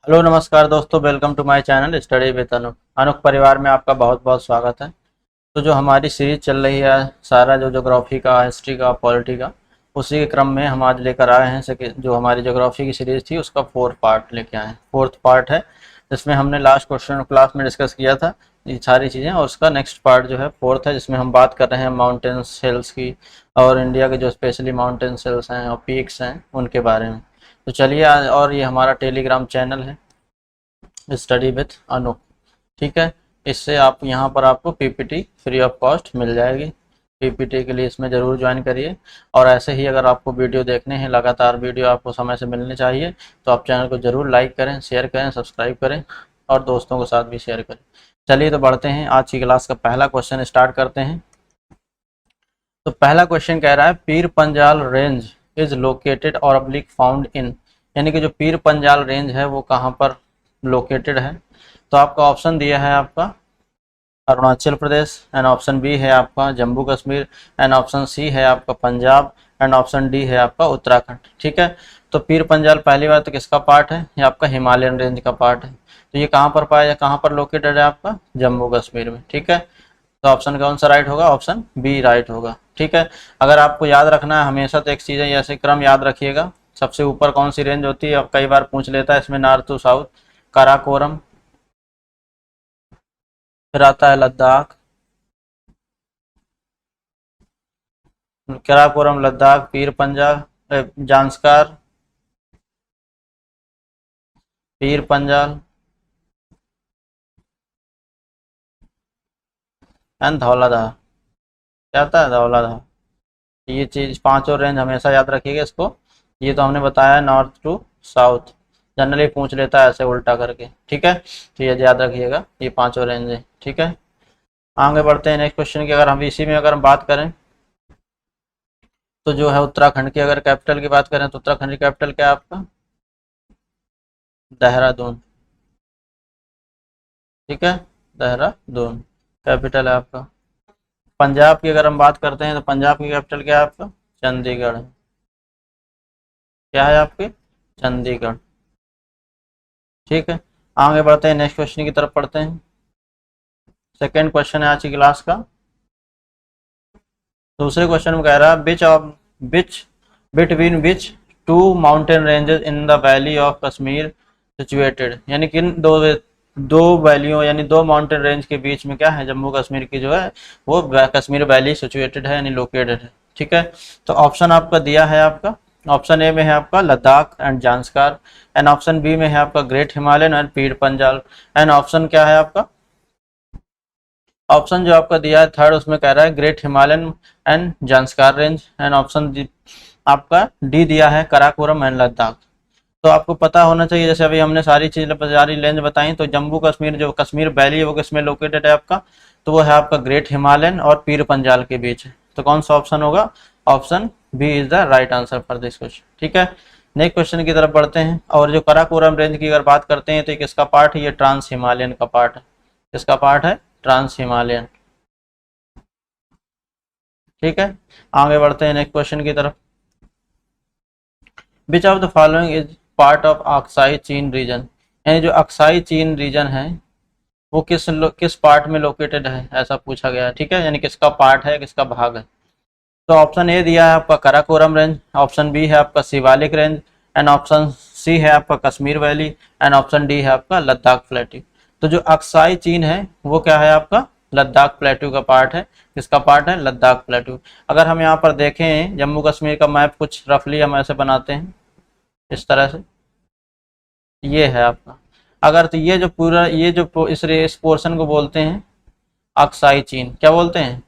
Hello नमस्कार दोस्तों, welcome to my channel study with Anup. Anup परिवार में आपका बहुत बहुत स्वागत है। तो जो हमारी सीरीज चल रही है सारा जो ज्योग्राफी का, हिस्ट्री का, पॉलिटी का, उसी के क्रम में हम आज लेकर आए हैं जो हमारी ज्योग्राफी की सीरीज थी उसका फोर्थ पार्ट लेके आए हैं। फोर्थ पार्ट है जिसमें हमने लास्ट क्वेश्चन क्लास में डिस्कस किया था ये सारी चीज़ें, और उसका नेक्स्ट पार्ट जो है फोर्थ है जिसमें हम बात कर रहे हैं माउंटेन्स हिल्स की और इंडिया के जो स्पेशली माउंटेन्स हिल्स हैं और पीक्स हैं उनके बारे में। तो चलिए आज, और ये हमारा टेलीग्राम चैनल है स्टडी विथ अनु, ठीक है। इससे आप यहाँ पर आपको पीपीटी फ्री ऑफ कॉस्ट मिल जाएगी। पीपीटी के लिए इसमें ज़रूर ज्वाइन करिए। और ऐसे ही अगर आपको वीडियो देखने हैं, लगातार वीडियो आपको समय से मिलने चाहिए, तो आप चैनल को ज़रूर लाइक करें, शेयर करें, सब्सक्राइब करें और दोस्तों के साथ भी शेयर करें। चलिए तो बढ़ते हैं, आज की क्लास का पहला क्वेश्चन स्टार्ट करते हैं। तो पहला क्वेश्चन कह रहा है Pir Panjal range is located और अब्लिक फाउंड इन, यानी कि जो पीर पंजाल रेंज है वो कहाँ पर लोकेटेड है। तो आपका ऑप्शन दिया है आपका Arunachal Pradesh, and option B है आपका Jammu Kashmir, and option C है आपका पंजाब, एंड ऑप्शन डी है आपका उत्तराखंड, ठीक है। तो पीर पंजाल पहली बात तो किसका पार्ट है, ये आपका हिमालयन रेंज का पार्ट है। तो ये कहाँ पर पाया, कहाँ पर लोकेटेड है आपका जम्मू कश्मीर में, ठीक है। तो ऑप्शन कौन सा राइट होगा, ऑप्शन बी राइट होगा, ठीक है। अगर आपको याद रखना है हमेशा तो एक चीज़ है, ऐसे क्रम याद रखिएगा। सबसे ऊपर कौन सी रेंज होती है, अब कई बार पूछ लेता है इसमें, नॉर्थ टू साउथ काराकोरम, फिर आता है लद्दाख, काराकोरम, लद्दाख, पीर पंजाल, जांस्कार, पीर पंजाल एंड धौलाधार। क्या आता है, धौलाधार। ये चीज़ पांचों रेंज हमेशा याद रखिएगा इसको। ये तो हमने बताया नॉर्थ टू साउथ, जनरली पूछ लेता है ऐसे उल्टा करके, ठीक है। तो ये याद रखिएगा, ये पांचों रेंज है, ठीक है। आगे बढ़ते हैं नेक्स्ट क्वेश्चन की। अगर हम इसी में अगर हम बात करें तो जो है उत्तराखंड की अगर कैपिटल की बात करें तो उत्तराखंड की कैपिटल क्या है आपका, देहरादून, ठीक है। देहरादून कैपिटल है आपका। पंजाब की अगर हम बात करते हैं तो पंजाब की कैपिटल क्या है आपका, चंडीगढ़ है। क्या है आपके, चंडीगढ़, ठीक है। आगे बढ़ते हैं नेक्स्ट क्वेश्चन की तरफ पढ़ते हैं। सेकेंड क्वेश्चन है आज की क्लास का। दूसरे क्वेश्चन में कह रहा है बिच between which two mountain ranges in the valley of Kashmir situated, यानी कि दो वैलियों यानी दो माउंटेन रेंज के बीच में क्या है, जम्मू कश्मीर की जो है वो कश्मीर वैली सिचुएटेड है यानी लोकेटेड है, ठीक है। तो ऑप्शन आपका दिया है आपका, ऑप्शन ए में है आपका Ladakh and Zanskar, and option B में है आपका great Himalayan and Pir Panjal, and option क्या है आपका, ऑप्शन जो आपका दिया है थर्ड उसमें कह रहा है great Himalayan and Zanskar range, and option आपका डी दिया है कराकोरम एंड लद्दाख। तो आपको पता होना चाहिए, जैसे अभी हमने सारी रेंज बताई, तो जम्मू कश्मीर जो कश्मीर वैली है वो किसमें लोकेटेड है आपका, तो वो है आपका ग्रेट हिमालयन और पीर पंजाल के बीच है। तो कौन सा ऑप्शन होगा, option B is the right answer for this question, ठीक है। नेक्स्ट क्वेश्चन की तरफ बढ़ते हैं। और जो कराकोरम रेंज की अगर बात करते हैं तो ये किसका पार्ट है, ये ट्रांस हिमालयन का पार्ट है। किसका पार्ट है, ट्रांस हिमालयन, ठीक है। आगे बढ़ते हैं नेक्स्ट क्वेश्चन की तरफ। Which of the following is part of Aksai चीन रीजन, यानी जो अक्साई चीन रीजन है वो किस पार्ट में लोकेटेड है, ऐसा पूछा गया है, ठीक है। यानी किसका पार्ट है, किसका भाग है। तो ऑप्शन ए दिया है आपका कराकोरम रेंज, ऑप्शन बी है आपका Shivalik range, and option C है आपका Kashmir valley, and option D है आपका लद्दाख प्लेट्यू। तो जो अक्साई चीन है वो क्या है आपका, लद्दाख प्लेट्यू का पार्ट है। किसका पार्ट है, लद्दाख प्लेट्यू। अगर हम यहाँ पर देखें जम्मू कश्मीर का मैप कुछ रफली हम ऐसे बनाते हैं इस तरह से, ये है आपका। अगर तो ये जो पूरा ये जो इस पोर्शन को बोलते हैं अक्साई चीन, क्या बोलते हैं,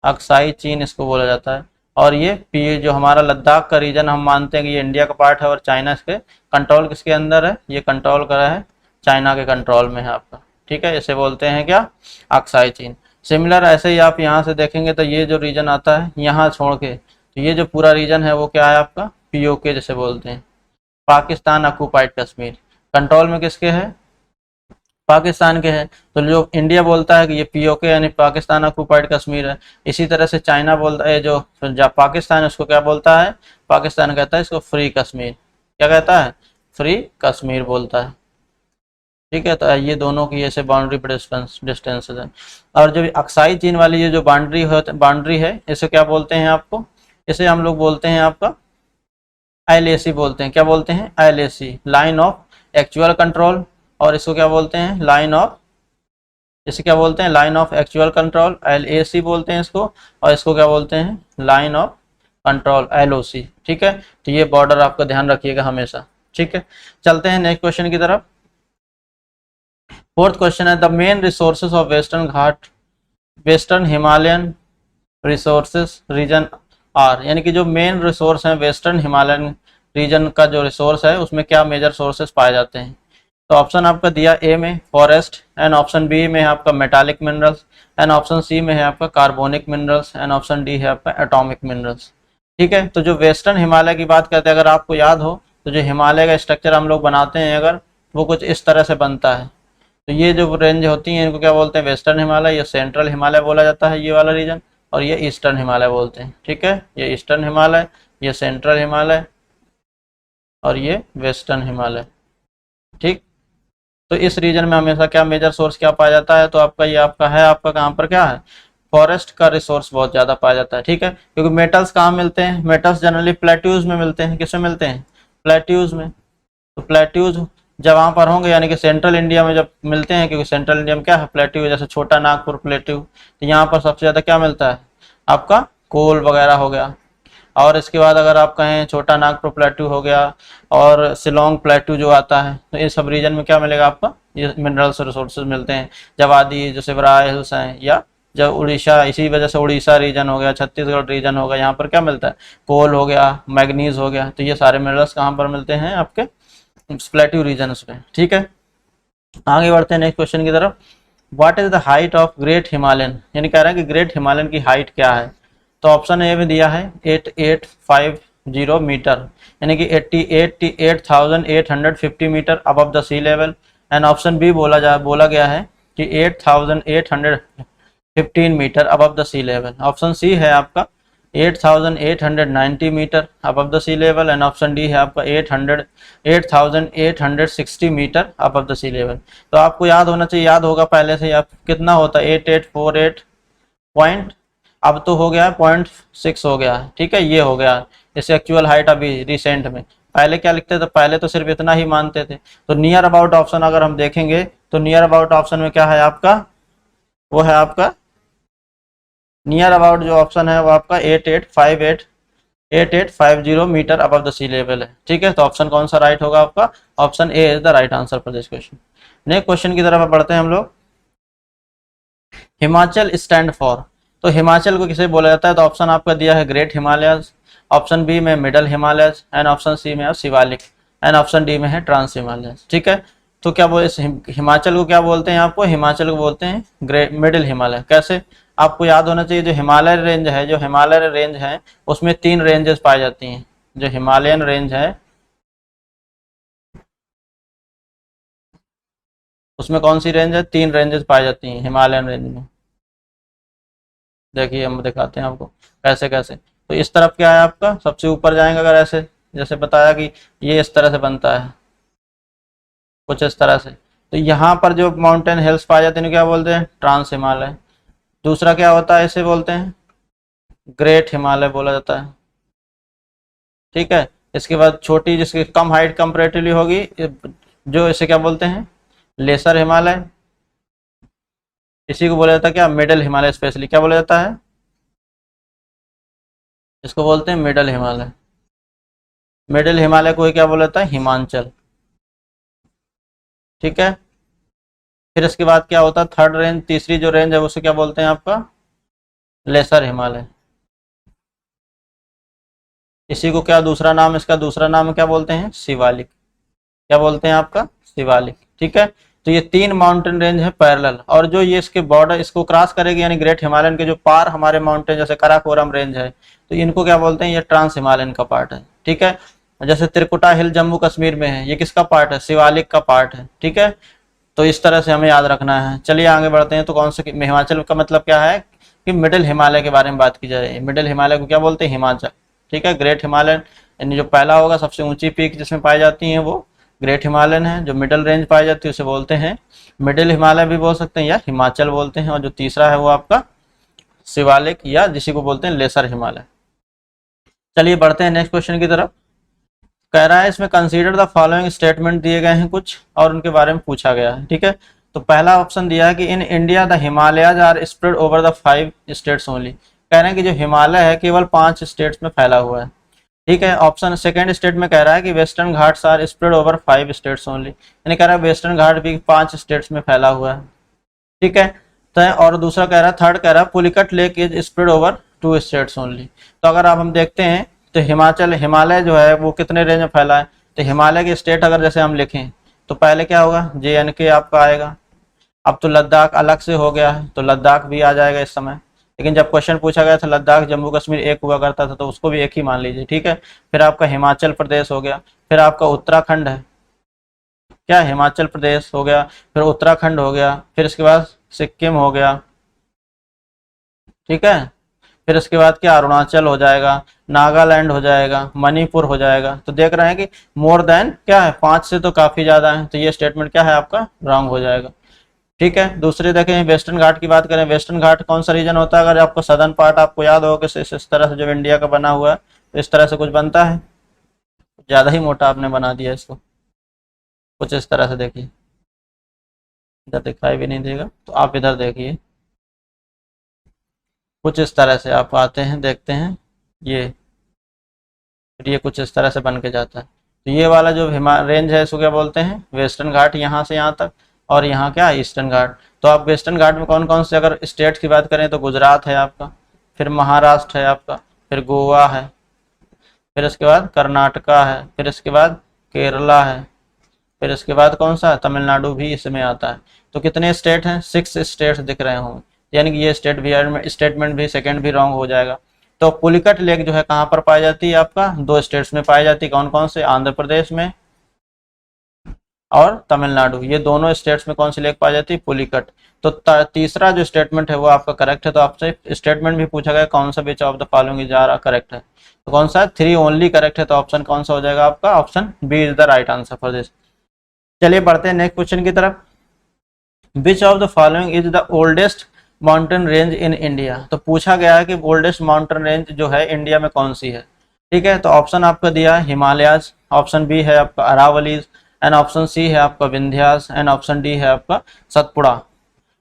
अक्साई चीन इसको बोला जाता है। और ये पी जो हमारा लद्दाख का रीजन हम मानते हैं कि ये इंडिया का पार्ट है और चाइना इसके कंट्रोल किसके अंदर है, ये कंट्रोल करा है चाइना के कंट्रोल में है आपका, ठीक है। इसे बोलते हैं क्या, अक्साई चीन। सिमिलर ऐसे ही आप यहाँ से देखेंगे तो ये जो रीजन आता है यहाँ छोड़ के, तो ये जो पूरा रीजन है वो क्या है आपका, पीओके जैसे बोलते हैं, पाकिस्तान ऑक्यूपाइड कश्मीर। कंट्रोल में किसके है, पाकिस्तान के हैं। तो जो इंडिया बोलता है कि ये पीओके यानी पाकिस्तान ऑक्यूपाइड कश्मीर है। इसी तरह से चाइना बोलता है, जो पाकिस्तान है उसको क्या बोलता है, पाकिस्तान कहता है इसको फ्री कश्मीर। क्या कहता है, फ्री कश्मीर बोलता है। ठीक है, तो ये दोनों की ऐसे बाउंड्री पर डिस्टेंस है। और जो अक्साई चीन वाली ये जो बाउंड्री है इसे क्या बोलते हैं आपको, इसे हम लोग बोलते हैं आपका LAC बोलते हैं। क्या बोलते हैं, LAC, line of actual control. और इसको क्या बोलते हैं, लाइन ऑफ, इसे क्या बोलते हैं, line of actual control, LAC बोलते हैं इसको। और इसको क्या बोलते हैं, लाइन ऑफ कंट्रोल, LOC। ठीक है, तो ये बॉर्डर आपका ध्यान रखिएगा हमेशा। ठीक है, चलते हैं नेक्स्ट क्वेश्चन की तरफ। फोर्थ क्वेश्चन है, the main resources of western Ghat, western Himalayan resources region are, यानी कि जो मेन रिसोर्स है वेस्टर्न हिमालयन रीजन का जो रिसोर्स है उसमें क्या मेजर सोर्सेज पाए जाते हैं। तो ऑप्शन आपका दिया ए में फॉरेस्ट, एंड ऑप्शन बी में है आपका metallic minerals, and option C में है आपका carbonic minerals, and option D है आपका एटॉमिक मिनरल्स। ठीक है, तो जो वेस्टर्न हिमालय की बात करते हैं, अगर आपको याद हो तो जो हिमालय का स्ट्रक्चर हम लोग बनाते हैं अगर, वो कुछ इस तरह से बनता है। तो ये जो रेंज होती है इनको क्या बोलते हैं, वेस्टर्न हिमालय, या सेंट्रल हिमालय बोला जाता है ये वाला रीजन, और ये ईस्टर्न हिमालय बोलते हैं। ठीक है, ये ईस्टर्न हिमालय, ये सेंट्रल हिमालय, और ये वेस्टर्न हिमालय। ठीक, तो इस रीजन में हमेशा क्या मेजर सोर्स क्या पाया जाता है, तो आपका ये आपका है, आपका कहाँ पर क्या है, फॉरेस्ट का रिसोर्स बहुत ज़्यादा पाया जाता है। ठीक है, क्योंकि मेटल्स कहाँ मिलते हैं, मेटल्स जनरली प्लेट्यूज में मिलते हैं। किसमें मिलते हैं, प्लेट्यूज में। तो प्लेट्यूज जब वहाँ पर होंगे यानी कि सेंट्रल इंडिया में जब मिलते हैं, क्योंकि सेंट्रल इंडिया में क्या है, प्लेट्यू, जैसे छोटा नागपुर प्लेट्यू, तो यहाँ पर सबसे ज़्यादा क्या मिलता है, आपका कोल वगैरह हो गया। और इसके बाद अगर आप कहें छोटा नागपुर प्लेट्यू हो गया, और शिलोंग प्लेट्यू जो आता है, तो ये सब रीजन में क्या मिलेगा आपका, ये मिनरल्स रिसोर्सेज मिलते हैं। जब आदि जो सिवराय हिल्स हैं, या जब उड़ीसा, इसी वजह से उड़ीसा रीजन हो गया, छत्तीसगढ़ रीजन हो गया, यहाँ पर क्या मिलता है, कोल हो गया, मैग्नीज हो गया। तो ये सारे मिनरल्स कहाँ पर मिलते हैं, आपके प्लेट्यू रीजन में। ठीक है, आगे बढ़ते हैं नेक्स्ट क्वेश्चन की तरफ। What is the height of great Himalayan, यानी कह रहे हैं कि ग्रेट हिमालयन की हाइट क्या है। तो ऑप्शन ए में दिया है 8850 मीटर, यानी कि 88,850 metre above the sea level. And option B बोला गया है कि 8,815 metre above the sea level. Option C है आपका 8,890 metre above the sea level, and option D है आपका 8,860 metre above the sea level. तो आपको याद होना चाहिए, याद होगा पहले से, आप कितना होता है 8848 पॉइंट, अब तो हो गया है 0.6 हो गया है। ठीक है, ये हो गया इस एक्चुअल हाइट अभी रिसेंट में। पहले क्या लिखते थे, पहले तो सिर्फ इतना ही मानते थे। तो नियर अबाउट ऑप्शन अगर हम देखेंगे तो नियर अबाउट ऑप्शन में क्या है आपका, वो है आपका नियर अबाउट जो ऑप्शन है वो आपका 8850 metre above the sea level है। ठीक है, तो ऑप्शन कौन सा राइट होगा आपका, option A is the right answer for this question. Next question की तरफ बढ़ते हैं हम लोग। हिमाचल स्टैंड फॉर, तो हिमाचल को किसे बोला जाता है, तो ऑप्शन आपका दिया है ग्रेट हिमालयस, ऑप्शन बी में middle Himalayas, and option C में है शिवालिक, एंड ऑप्शन डी में है ट्रांस हिमालयस। ठीक है, तो क्या बोले हिमाचल को क्या बोलते हैं, आपको हिमाचल को बोलते हैं ग्रेट मिडिल हिमालय। कैसे, आपको याद होना चाहिए, जो हिमालय रेंज है, जो हिमालय रेंज है उसमें 3 रेंजेस पाई जाती हैं। जो हिमालयन रेंज है उसमें कौन सी रेंज है, 3 रेंजेस पाई जाती हैं हिमालयन रेंज में। देखिए हम दिखाते हैं आपको कैसे कैसे। तो इस तरफ क्या है आपका, सबसे ऊपर जाएंगे अगर ऐसे, जैसे बताया कि ये इस तरह से बनता है, कुछ इस तरह से। तो यहाँ पर जो माउंटेन हिल्स पाए जाते हैं क्या बोलते हैं, ट्रांस हिमालय। दूसरा क्या होता है, इसे बोलते हैं ग्रेट हिमालय बोला जाता है। ठीक है, इसके बाद छोटी जिसकी कम हाइट कंपेरेटिवली होगी, जो इसे क्या बोलते हैं, लेसर हिमालय। इसी को बोला जाता है क्या, मिडिल हिमालय। स्पेशली क्या बोला जाता है, इसको बोलते हैं मिडिल हिमालय। मिडिल हिमालय को ही क्या बोला जाता है, हिमांचल। ठीक है, फिर इसके बाद क्या होता है, थर्ड रेंज, तीसरी जो रेंज है उसे क्या बोलते हैं आपका, लेसर हिमालय। इसी को क्या दूसरा नाम, इसका दूसरा नाम क्या बोलते हैं, शिवालिक। क्या बोलते हैं आपका, शिवालिक। ठीक है, तो ये 3 माउंटेन रेंज है पैरेलल, और जो ये इसके बॉर्डर इसको क्रॉस करेगी, यानी ग्रेट हिमालयन के जो पार हमारे माउंटेन जैसे कराकोरम रेंज है, तो इनको क्या बोलते हैं, ये ट्रांस हिमालयन का पार्ट है। ठीक है, जैसे त्रिकुटा हिल जम्मू कश्मीर में है, ये किसका पार्ट है, शिवालिक का पार्ट है। ठीक है, तो इस तरह से हमें याद रखना है। चलिए आगे बढ़ते हैं। तो कौन से हिमाचल का मतलब क्या है कि मिडिल हिमालय के बारे में बात की जा रही है। मिडिल हिमालय को क्या बोलते हैं? हिमाचल। ठीक है, ग्रेट हिमालयन यानी जो पहला होगा सबसे ऊंची पीक जिसमें पाई जाती है वो ग्रेट हिमालयन है। जो मिडिल रेंज पाई जाती है उसे बोलते हैं मिडिल हिमालय भी बोल सकते हैं या हिमाचल बोलते हैं। और जो तीसरा है वो आपका शिवालिक या जिसी को बोलते हैं लेसर हिमालय। चलिए बढ़ते हैं नेक्स्ट क्वेश्चन की तरफ। कह रहा है इसमें कंसीडर द फॉलोइंग स्टेटमेंट दिए गए हैं कुछ और उनके बारे में पूछा गया है। ठीक है, तो पहला ऑप्शन दिया है कि in India the Himalayas are spread over the 5 states only. कह रहे हैं कि जो हिमालय है केवल 5 स्टेट्स में फैला हुआ है। ठीक है, ऑप्शन सेकंड स्टेट में कह रहा है कि western Ghats are spread over 5 states only, यानी कह रहा है वेस्टर्न घाट भी 5 स्टेट्स में फैला हुआ है। ठीक है, तो और दूसरा कह रहा है, थर्ड कह रहा है Pulicat lake is spread over 2 states only. तो अगर आप हम देखते हैं तो हिमालय जो है वो कितने रेंज में फैला है? तो हिमालय के स्टेट अगर जैसे हम लिखें तो पहले क्या होगा? JNK आपका आएगा। अब तो लद्दाख अलग से हो गया है तो लद्दाख भी आ जाएगा इस समय। लेकिन जब क्वेश्चन पूछा गया था लद्दाख जम्मू कश्मीर एक हुआ करता था तो उसको भी एक ही मान लीजिए। ठीक है, फिर आपका हिमाचल प्रदेश हो गया, फिर आपका उत्तराखंड है, क्या हिमाचल प्रदेश हो गया, फिर उत्तराखंड हो गया, फिर इसके बाद सिक्किम हो गया। ठीक है, फिर इसके बाद क्या अरुणाचल हो जाएगा, नागालैंड हो जाएगा, मणिपुर हो जाएगा। तो देख रहे हैं कि मोर देन क्या है 5 से तो काफी ज्यादा है, तो ये स्टेटमेंट क्या है आपका रॉन्ग हो जाएगा। ठीक है, दूसरे देखें वेस्टर्न घाट की बात करें। वेस्टर्न घाट कौन सा रीजन होता है? अगर आपको सदर्न पार्ट आपको याद हो कि इस तरह से जो इंडिया का बना हुआ है तो इस तरह से कुछ बनता है। ज्यादा ही मोटा आपने बना दिया इसको, कुछ इस तरह से देखिए, इधर दिखाई भी नहीं देगा तो आप इधर देखिए, कुछ इस तरह से आप आते हैं देखते हैं ये, फिर ये कुछ इस तरह से बन के जाता है। तो ये वाला जो रेंज है इसको क्या बोलते हैं? वेस्टर्न घाट, यहाँ से यहाँ तक, और यहाँ क्या ईस्टर्न घाट। तो आप वेस्टर्न घाट में कौन कौन से अगर स्टेट की बात करें तो गुजरात है आपका, फिर महाराष्ट्र है आपका, फिर गोवा है, फिर इसके बाद कर्नाटका है, फिर इसके बाद केरला है, फिर इसके बाद कौन सा? तमिलनाडु भी इसमें आता है। तो कितने स्टेट हैं? 6 स्टेट्स दिख रहे होंगे, यानी कि ये स्टेटमेंट भी सेकंड भी रॉन्ग हो जाएगा। तो पुलिकट लेक जो है कहाँ पर पाई जाती है? आपका 2 स्टेट्स में पाई जाती है। कौन कौन से? आंध्र प्रदेश में और तमिलनाडु, ये दोनों स्टेट्स में कौन सी लेक पाई जाती है? पुलिकट। तो तीसरा जो स्टेटमेंट है वो आपका करेक्ट है। तो आपसे स्टेटमेंट भी पूछा गया कौन सा which of the following is are correct है, तो कौन सा? 3 ओनली करेक्ट है। तो ऑप्शन कौन सा हो जाएगा आपका? Option B is the right answer for this. चलिए बढ़ते हैं नेक्स्ट क्वेश्चन की तरफ। Which of the following is the oldest mountain range in India. तो पूछा गया है कि ओल्डेस्ट माउंटेन रेंज जो है इंडिया में कौन सी है। ठीक है, तो ऑप्शन आपका दिया है हिमालयाज, ऑप्शन बी है आपका अरावलीज, एंड ऑप्शन सी है आपका विंध्यास, एंड ऑप्शन डी है आपका सतपुड़ा।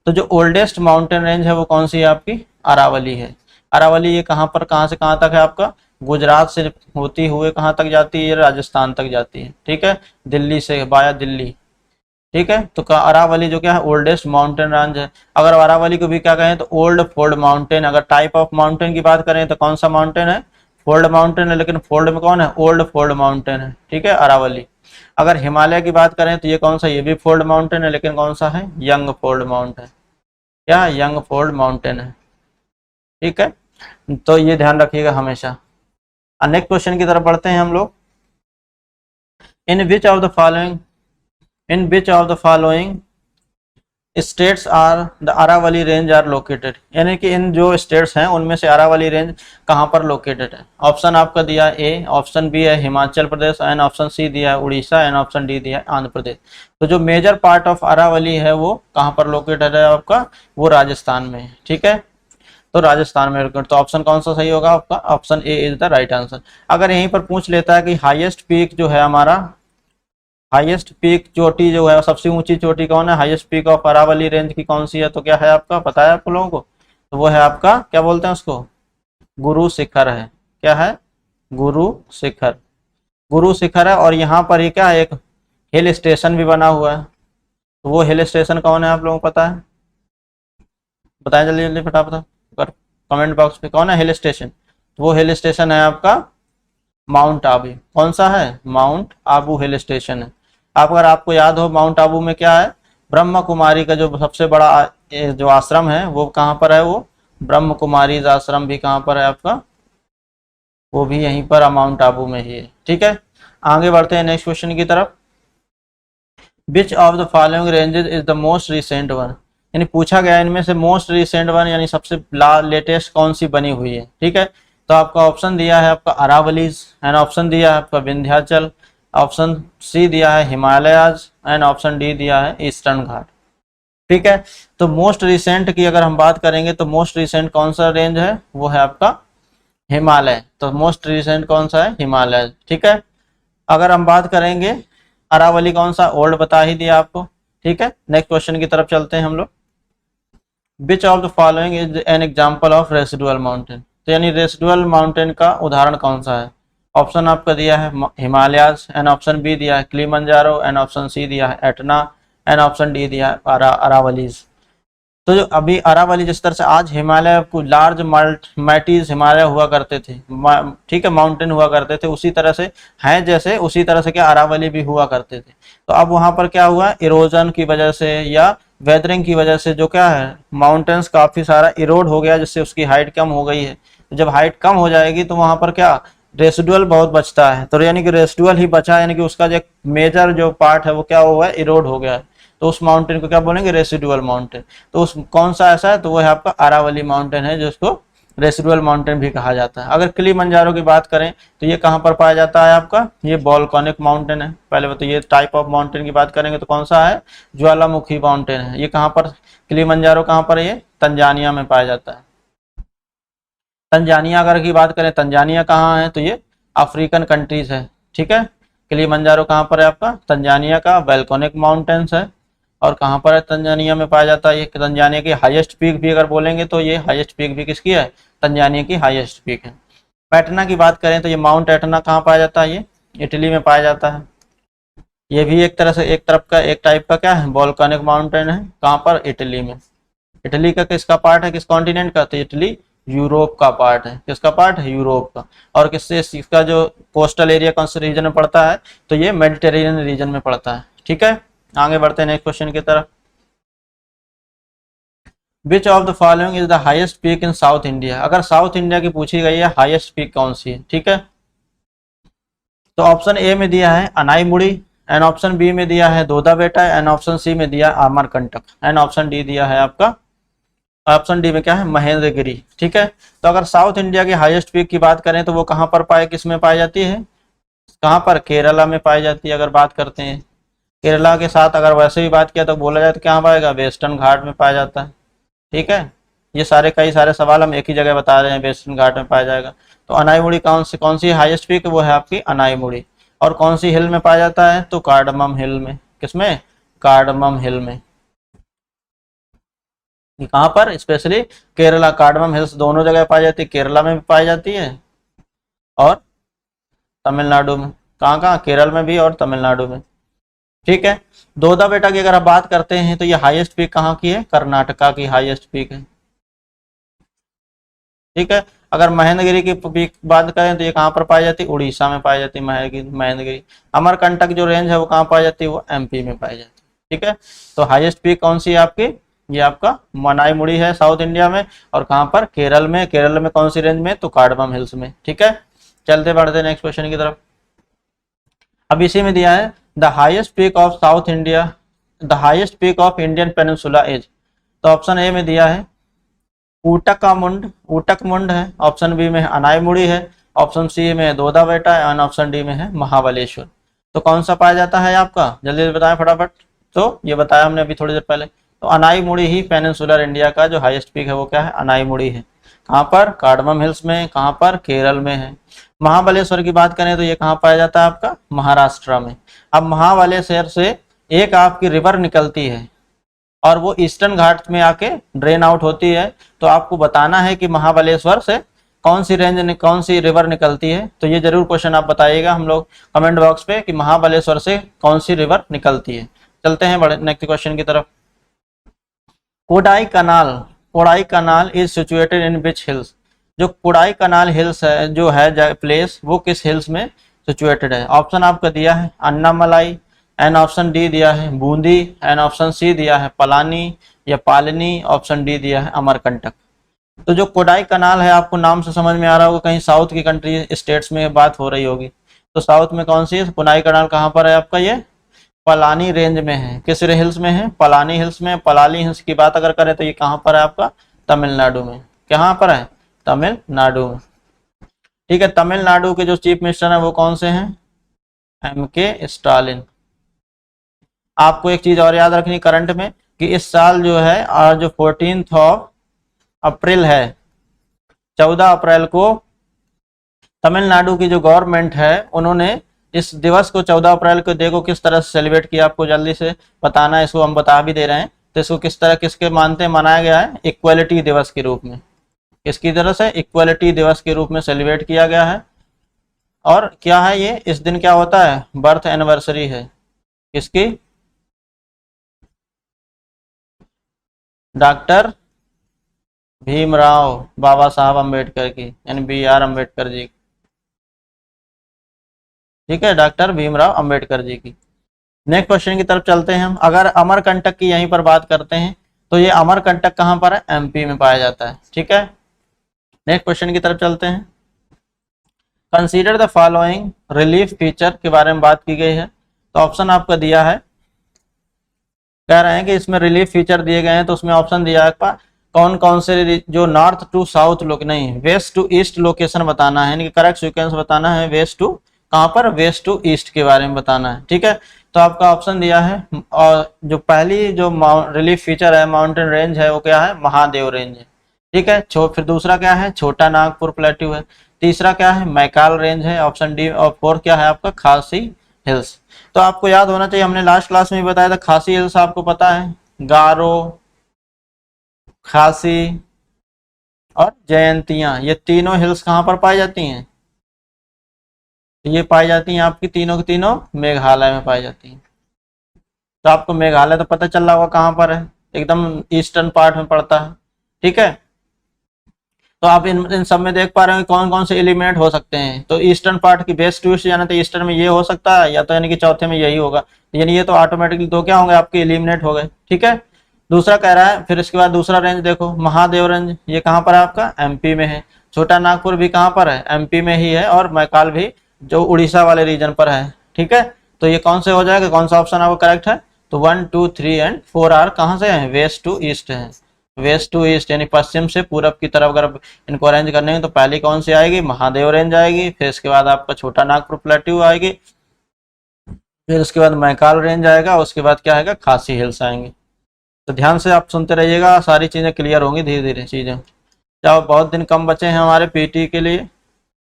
तो जो ओल्डेस्ट माउंटेन रेंज है वो कौन सी है आपकी? अरावली है। अरावली ये कहाँ पर, कहाँ से कहाँ तक है आपका? गुजरात से होती हुए कहाँ तक जाती है? राजस्थान तक जाती है। ठीक है, दिल्ली से बाया दिल्ली। ठीक है, तो अरावली जो क्या है ओल्डेस्ट माउंटेन रेंज है। अगर अरावली को भी क्या कहें तो ओल्ड फोल्ड माउंटेन। अगर टाइप ऑफ माउंटेन की बात करें तो कौन सा माउंटेन है? फोल्ड माउंटेन है, लेकिन फोल्ड में कौन है? ओल्ड फोल्ड माउंटेन है। ठीक है, अरावली। अगर हिमालय की बात करें तो ये कौन सा? ये भी फोल्ड माउंटेन है, लेकिन कौन सा है? यंग फोल्ड माउंटेन है। क्या? यंग फोल्ड माउंटेन है। ठीक है, तो ये ध्यान रखिएगा हमेशा। नेक्स्ट क्वेश्चन की तरफ बढ़ते हैं हम लोग। In which of the following states are the Aravalli range are located, यानी कि इन जो स्टेट्स हैं उनमें से अरावली रेंज कहाँ पर लोकेटेड है। ऑप्शन आपका दिया है ए, ऑप्शन बी है Himachal Pradesh, and option C दिया है उड़ीसा, एंड ऑप्शन डी दिया है आंध्र प्रदेश। तो जो मेजर पार्ट ऑफ अरावली है वो कहाँ पर लोकेटेड है आपका? वो राजस्थान में है। ठीक है, तो राजस्थान में लोकेटेड। तो ऑप्शन कौन सा सही होगा आपका? Option A is the right answer. अगर यहीं पर पूछ लेता है कि हाईएस्ट पीक जो है हमारा, हाईएस्ट पीक चोटी जो है सबसे ऊंची चोटी कौन है? Highest peak of Aravalli range की कौन सी है? तो क्या है आपका? पता है आप लोगों को? तो वो है आपका क्या बोलते हैं उसको? गुरु शिखर है। क्या है? गुरु शिखर। गुरु शिखर है। और यहाँ पर ये क्या है? एक हिल स्टेशन भी बना हुआ है। तो वो हिल स्टेशन कौन है आप लोगों को पता है? बताएं जल्दी जल्दी फटाफट कमेंट बॉक्स पे, कौन है हिल स्टेशन? तो वो हिल स्टेशन है आपका माउंट आबू। कौन सा है? माउंट आबू हिल स्टेशन है। अगर आपको याद हो माउंट आबू में क्या है? ब्रह्म कुमारी का जो सबसे बड़ा जो आश्रम है वो कहाँ पर है? वो ब्रह्म कुमारी आश्रम भी कहाँ पर है आपका? वो भी यहीं पर माउंट आबू में ही है। ठीक है, आगे बढ़ते हैं नेक्स्ट क्वेश्चन की तरफ। Which of the following ranges is the most recent one, यानी पूछा गया इनमें से मोस्ट रिसेंट वन यानी सबसे लेटेस्ट कौन सी बनी हुई है। ठीक है, तो आपका ऑप्शन दिया है आपका अरावलीज, एंड ऑप्शन दिया है आपका विंध्याचल, ऑप्शन सी दिया है हिमालयाज, एंड ऑप्शन डी दिया है ईस्टर्न घाट। ठीक है, तो मोस्ट रिसेंट की अगर हम बात करेंगे तो मोस्ट रिसेंट कौन सा रेंज है, वो है आपका हिमालय। तो मोस्ट रिसेंट कौन सा है, हिमालय। ठीक है, अगर हम बात करेंगे अरावली कौन सा, ओल्ड बता ही दिया आपको। ठीक है, नेक्स्ट क्वेश्चन की तरफ चलते हैं हम लोग। Which of the following is an example of residual mountain, तो यानी रेसिडुअल माउंटेन का उदाहरण कौन सा है। ऑप्शन आपका दिया है हिमालयाज, एंड ऑप्शन बी दिया है किलिमंजारो, एंड ऑप्शन सी दिया है एटना, एंड ऑप्शन डी दिया है अरावलीज। तो जो अभी अरावली जिस तरह से आज हिमालय को लार्ज मैटीज हिमालय हुआ करते थे, ठीक है, माउंटेन हुआ करते थे, उसी तरह से हैं जैसे उसी तरह से क्या अरावली भी हुआ करते थे। तो अब वहां पर क्या हुआ, इरोजन की वजह से या वेदरिंग की वजह से जो क्या है माउंटेन्स काफी सारा इरोड हो गया, जिससे उसकी हाइट कम हो गई है। तो जब हाइट कम हो जाएगी तो वहां पर क्या रेसिडुअल बहुत बचता है, तो यानी कि रेसिडुअल ही बचा, यानी कि उसका जो मेजर जो पार्ट है वो क्या हुआ है, इरोड हो गया है। तो उस माउंटेन को क्या बोलेंगे, रेसिडुअल माउंटेन। तो उस कौन सा ऐसा है, तो वो है आपका अरावली माउंटेन है, जिसको रेसिडुअल माउंटेन भी कहा जाता है। अगर किलिमंजारो की बात करें तो ये कहाँ पर पाया जाता है आपका, ये वोल्केनिक माउंटेन है। पहले बताइए ये टाइप ऑफ माउंटेन की बात करेंगे तो कौन सा है, ज्वालामुखी माउंटेन है। ये कहाँ पर, किलिमंजारो कहाँ पर है, ये तंजानिया में पाया जाता है। तंजानिया अगर की बात करें, तंजानिया कहाँ है, तो ये अफ्रीकन कंट्रीज है। ठीक है, किलिमंजारो कहाँ पर है आपका, तंजानिया का वोल्केनिक माउंटेन्स है। और कहाँ पर है, तंजानिया में पाया जाता है। ये तंजानिया की हाईएस्ट पीक भी अगर बोलेंगे तो ये हाईएस्ट पीक भी किसकी है, तंजानिया की हाईएस्ट पीक है। एटना की बात करें तो ये माउंट एटना कहाँ पाया जाता है, ये इटली में पाया जाता है। ये भी एक तरह से एक तरफ का एक टाइप का क्या है, वोल्केनिक माउंटेन है। कहाँ पर, इटली में। इटली का किसका पार्ट है, किस कॉन्टिनेंट का, तो इटली यूरोप का पार्ट है। किसका पार्ट है, यूरोप का। और किससे, इसका जो कोस्टल एरिया कौन से रीजन में पड़ता है, तो ये मेडिटेरेनियन रीजन में पड़ता है। ठीक है, आगे बढ़ते हैं नेक्स्ट क्वेश्चन की तरफ। Which of the following is the highest peak in south India, अगर साउथ इंडिया की पूछी गई है हाईएस्ट पीक कौन सी है। ठीक है, तो ऑप्शन ए में दिया है अनाईमुड़ी, एंड ऑप्शन बी में दिया है दोदा बेटा, एंड ऑप्शन सी में दिया है अमरकंटक, एंड ऑप्शन डी दिया है आपका, ऑप्शन डी में क्या है, महेंद्रगिरी। ठीक है, तो अगर साउथ इंडिया की हाईएस्ट पीक की बात करें तो वो कहाँ पर पाए, किस में पाई जाती है, कहाँ पर, केरला में पाई जाती है। अगर बात करते हैं केरला के साथ अगर वैसे भी बात किया तो बोला जाए तो क्या पाएगा, वेस्टर्न घाट में पाया जाता है। ठीक है, ये सारे कई सारे सवाल हम एक ही जगह बता रहे हैं, वेस्टर्न घाट में पाया जाएगा। तो अनाईमुड़ी कौन सी हाईएस्ट पीक, वो है आपकी अनाईमुड़ी। और कौन सी हिल में पाया जाता है, तो कार्डमम हिल में। किसमें, कार्डमम हिल में। कहाँ पर, स्पेशली केरला, कार्डमम हिल्स दोनों जगह पाई जाती है, केरला में भी पाई जाती है और तमिलनाडु में। कहाँ कहाँ, केरल में भी और तमिलनाडु में। ठीक है, दोदा बेटा की अगर आप बात करते हैं तो ये हाईएस्ट पीक कहाँ की है, कर्नाटका की हाईएस्ट पीक है। ठीक है, अगर महेंद्रगिरी की पीक बात करें तो ये कहाँ पर पाई जाती है, उड़ीसा में पाई जाती है महेंद्रगिरी। अमरकंटक जो रेंज है वो कहाँ पाई जाती है, वो एमपी में पाई जाती है। ठीक है, तो हाईएस्ट पीक कौन सी है आपकी, ये आपका मनाईमुड़ी है साउथ इंडिया में। और कहाँ पर, केरल में। केरल में कौन सी रेंज में, तो कार्डमम हिल्स में। ठीक है, चलते बढ़ते नेक्स्ट क्वेश्चन की तरफ। अब इसी में दिया है the highest peak of south India, the highest peak of Indian peninsula is, तो ऑप्शन ए में दिया है ऊटक मुंड है, ऑप्शन बी में है अनाईमुड़ी है, ऑप्शन सी में है दोदा बेटा है, और ऑप्शन डी में है महाबलेश्वर। तो कौन सा पाया जाता है आपका, जल्दी बताएं फटाफट। तो ये बताया हमने अभी थोड़ी देर पहले, तो अनाईमुड़ी ही पेनिनसुलर इंडिया का जो हाईएस्ट पीक है वो क्या है, अनाईमुड़ी है। कहाँ पर, कार्डमम हिल्स में। कहाँ पर, केरल में है। महाबलेश्वर की बात करें तो ये कहाँ पाया जाता है आपका, महाराष्ट्र में। अब महाबलेश्वर से एक आपकी रिवर निकलती है और वो ईस्टर्न घाट में आके ड्रेन आउट होती है। तो आपको बताना है कि महाबलेश्वर से कौन सी रेंज कौन सी रिवर निकलती है। तो ये जरूर क्वेश्चन आप बताइएगा हम लोग कमेंट बॉक्स पे कि महाबलेश्वर से कौन सी रिवर निकलती है। चलते हैं बड़े नेक्स्ट क्वेश्चन की तरफ। Kodaikanal is situated in which hills, जो कोडाई कनाल हिल्स है जो है प्लेस, वो किस हिल्स में सिचुएटेड है। ऑप्शन आपका दिया है अन्नामलाई, एन ऑप्शन डी दिया है बूंदी, एन ऑप्शन सी दिया है पलानी या पालनी, ऑप्शन डी दिया है अमरकंटक। तो जो कोडाई कनाल है, आपको नाम से समझ में आ रहा होगा कहीं साउथ की कंट्री स्टेट्स में बात हो रही होगी। तो साउथ में कौन सी है, कोडाई कनाल कहाँ पर है आपका, ये पलानी रेंज में है। किस हिल्स में है? पलानी हिल्स में। पलानी हिल्स की बात अगर करें तो ये कहाँ पर है आपका? तमिलनाडु में। कहाँ पर है? तमिलनाडु में। ठीक है, तमिलनाडु के जो चीफ मिनिस्टर हैं वो कौन से हैं? MK Stalin. आपको एक चीज और याद रखनी करंट में कि इस साल जो है और जो 14 अप्रैल है, 14 अप्रैल को तमिलनाडु की जो गवर्नमेंट है उन्होंने इस दिवस को 14 अप्रैल को देखो किस तरह से सेलिब्रेट किया। आपको जल्दी से बताना है, इसको हम बता भी दे रहे हैं। तो इसको किस तरह किसके मानते मनाया गया है? इक्वलिटी दिवस के रूप में। किसकी तरह से? इक्वलिटी दिवस के रूप में सेलिब्रेट किया गया है। और क्या है ये? इस दिन क्या होता है? बर्थ एनिवर्सरी है। किसकी? डॉक्टर भीमराव बाबा साहब अम्बेडकर की, यानी BR अम्बेडकर जी। ठीक है, डॉक्टर भीमराव अम्बेडकर जी की। नेक्स्ट क्वेश्चन की तरफ चलते हैं हम। अगर अमरकंटक की यहीं पर बात करते हैं तो ये अमरकंटक कहाँ पर है? MP में पाया जाता है। ठीक है, नेक्स्ट क्वेश्चन की तरफ चलते हैं। Consider the following relief feature के बारे में बात की गई है। तो ऑप्शन आपका दिया है, कह रहे हैं कि इसमें रिलीफ फीचर दिए गए हैं। तो उसमें ऑप्शन दिया है कौन कौन से जो नॉर्थ टू साउथ लोग नहीं, वेस्ट टू ईस्ट लोकेशन बताना है, यानी कि करेक्ट सीक्वेंस बताना है। वेस्ट टू कहाँ पर? वेस्ट टू ईस्ट के बारे में बताना है। ठीक है, तो आपका ऑप्शन दिया है और जो पहली जो रिलीफ फीचर है माउंटेन रेंज है वो क्या है? महादेव रेंज है। ठीक है, फिर दूसरा क्या है? छोटा नागपुर प्लेट्यू है। तीसरा क्या है? मैकाल रेंज है, ऑप्शन डी। और फोर्थ क्या है आपका? खासी हिल्स। तो आपको याद होना चाहिए, हमने लास्ट क्लास में भी बताया था, खासी हिल्स आपको पता है, गारो, खासी और जयंतियां, ये तीनों हिल्स कहाँ पर पाई जाती हैं? ये पाई जाती हैं आपकी तीनों की तीनों मेघालय में पाई जाती हैं। तो आपको मेघालय तो पता चल रहा होगा कहाँ पर है, एकदम ईस्टर्न पार्ट में पड़ता है। ठीक है, तो आप इन सब में देख पा रहे हो कौन कौन से एलिमिनेट हो सकते हैं। तो ईस्टर्न पार्ट की बेस्ट टू ईस्ट जाना तो ईस्टर्न में ये हो सकता है, या तो यानी कि चौथे में यही होगा, यानी ये तो ऑटोमेटिकली दो क्या होंगे आपके? एलिमिनेट हो गए। ठीक है, दूसरा कह रहा है, फिर इसके बाद दूसरा रेंज देखो, महादेव रेंज, ये कहाँ पर है आपका? MP में है। छोटा नागपुर भी कहाँ पर है? MP में ही है। और मैकाल भी जो उड़ीसा वाले रीजन पर है। ठीक है, तो ये कौन से हो जाएगा? कौन सा ऑप्शन आपको करेक्ट है? तो 1, 2, 3 एंड 4 आर कहाँ से है? वेस्ट टू ईस्ट है। वेस्ट टू ईस्ट यानी पश्चिम से पूरब की तरफ अगर इनको अरेंज करने हैं तो पहली कौन सी आएगी? महादेव रेंज आएगी। फिर इसके बाद आपका छोटा नागपुर प्लेट्यू आएगी। फिर उसके बाद मैकाल रेंज आएगा। उसके बाद क्या आएगा? खासी हिल्स आएंगे। तो ध्यान से आप सुनते रहिएगा, सारी चीज़ें क्लियर होंगी धीरे धीरे चीज़ें। क्या बहुत दिन कम बचे हैं हमारे PT के लिए?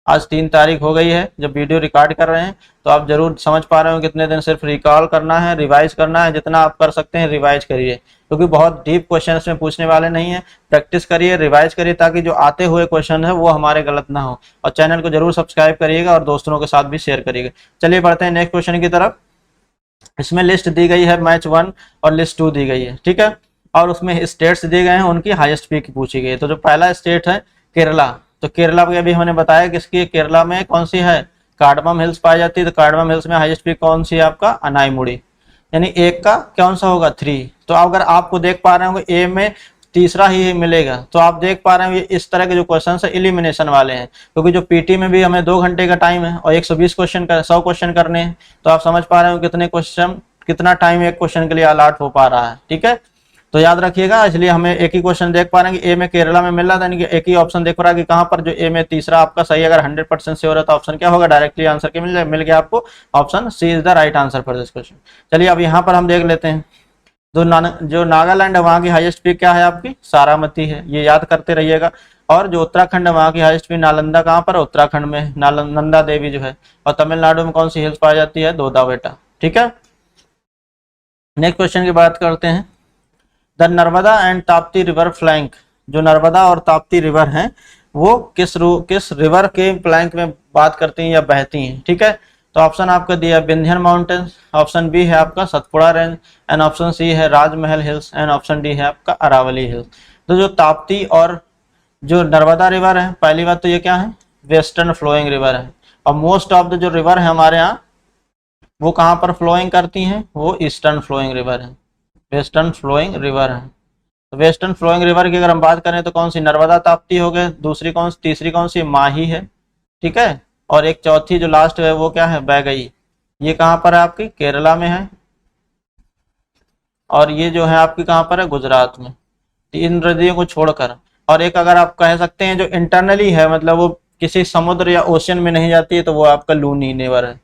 आज 3 तारीख हो गई है जब वीडियो रिकॉर्ड कर रहे हैं। तो आप जरूर समझ पा रहे हो कितने दिन सिर्फ रिकॉल करना है, रिवाइज करना है। जितना आप कर सकते हैं रिवाइज करिए, क्योंकि बहुत डीप क्वेश्चन इसमें पूछने वाले नहीं है। प्रैक्टिस करिए, रिवाइज करिए, ताकि जो आते हुए क्वेश्चन है वो हमारे गलत ना हो। और चैनल को जरूर सब्सक्राइब करिएगा और दोस्तों के साथ भी शेयर करिएगा। चलिए बढ़ते हैं नेक्स्ट क्वेश्चन की तरफ। इसमें लिस्ट दी गई है मैच 1 और लिस्ट 2 दी गई है। ठीक है, और उसमें स्टेट्स दिए गए हैं, उनकी हाईएस्ट पीक पूछी गई है। तो जो पहला स्टेट है केरला, तो केरला को अभी हमने बताया किसकी? केरला में कौन सी है? कार्डमम हिल्स पाई जाती है। तो कार्डमम हिल्स में हाईएस्ट पीक कौन सी है आपका? अनाईमुड़ी, यानी एक का कौन सा होगा? 3। तो अगर आपको देख पा रहे होंगे ए में तीसरा ही मिलेगा। तो आप देख पा रहे हैं इस तरह के जो क्वेश्चन है एलिमिनेशन वाले हैं, क्योंकि जो PT में भी हमें 2 घंटे का टाइम है और 120 क्वेश्चन का 100 क्वेश्चन करने हैं। तो आप समझ पा रहे हो कितने क्वेश्चन, कितना टाइम एक क्वेश्चन के लिए अलॉट हो पा रहा है। ठीक है, तो याद रखिएगा, इसलिए हमें एक ही क्वेश्चन देख पा रहे हैं कि ए में केरला में मिल रहा था, यानी कि एक ही ऑप्शन देख रहा है कि कहाँ पर, जो ए में तीसरा आपका सही। अगर 100% श्योर है तो ऑप्शन क्या होगा? डायरेक्टली आंसर के मिल गया आपको, option C is the right answer for this question. चलिए अब यहाँ पर हम देख लेते हैं। जो नागालैंड है वहाँ की हाईएस्ट पीक क्या है आपकी? सारामती है, ये याद करते रहिएगा। और जो उत्तराखंड है वहाँ की हाईएस्ट पीक नालंदा कहाँ पर? उत्तराखंड में नंदा देवी जो है। और तमिलनाडु में कौन सी हिल्स पाई जाती है? दोदाबेटा। ठीक है, नेक्स्ट क्वेश्चन की बात करते हैं। The Narmada and Tapti river flank, जो नर्मदा और ताप्ती रिवर हैं वो किस रिवर के फ्लैंक में बात करती हैं या बहती हैं? ठीक है, तो ऑप्शन आपका दिया विंध्यन माउंटेन्स, ऑप्शन बी है आपका Satpura range, and option C है Rajmahal hills, and option D है आपका अरावली हिल्स। तो जो ताप्ती और जो नर्मदा रिवर है, पहली बात तो ये क्या है? वेस्टर्न फ्लोइंग रिवर है। और मोस्ट ऑफ द जो रिवर है हमारे यहाँ वो कहाँ पर फ्लोइंग करती हैं? वो ईस्टर्न फ्लोइंग रिवर है, वेस्टर्न फ्लोइंग रिवर है। तो वेस्टर्न फ्लोइंग रिवर की अगर हम बात करें तो कौन सी? नर्मदा ताप्ती हो गए, दूसरी कौन सी, तीसरी कौन सी? माही है। ठीक है, और एक चौथी जो लास्ट है वो क्या है? बैगई। ये कहाँ पर है आपकी? केरला में है। और ये जो है आपकी कहाँ पर है, गुजरात में, इन नदियों को छोड़कर। और एक अगर आप कह सकते हैं जो इंटरनली है, मतलब वो किसी समुद्र या ओशियन में नहीं जाती है, तो वो आपका लूनी रिवर है।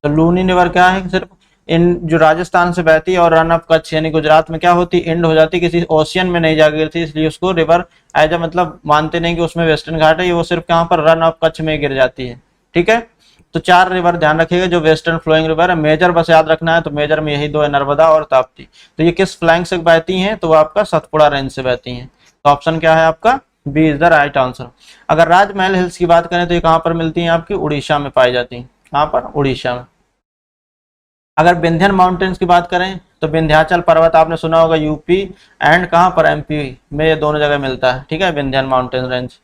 तो लूनी रिवर क्या है, सिर्फ इन जो राजस्थान से बहती है और रन ऑफ कच्छ यानी गुजरात में क्या होती, एंड हो जाती, किसी ओशियन में नहीं जा गिरती, इसलिए उसको रिवर एज अ मतलब मानते नहीं कि उसमें वेस्टर्न घाट है, वो सिर्फ कहाँ पर रन ऑफ कच्छ में गिर जाती है। ठीक है, तो 4 रिवर ध्यान रखिएगा जो वेस्टर्न फ्लोइंग रिवर है। मेजर बस याद रखना है, तो मेजर में यही 2 है, नर्मदा और ताप्ती। तो ये किस फ्लैंक से बहती हैं, तो वो आपका सतपुड़ा रेंज से बहती हैं। तो ऑप्शन क्या है आपका, B is the right answer. अगर राजमहल हिल्स की बात करें तो ये कहाँ पर मिलती हैं, आपकी उड़ीसा में पाई जाती हैं। कहाँ पर, उड़ीसा में। अगर विंध्यन माउंटेन्स की बात करें तो विंध्याचल पर्वत आपने सुना होगा, यूपी एंड कहाँ पर, एमपी में, ये दोनों जगह मिलता है। ठीक है, विंध्यन माउंटेन रेंज।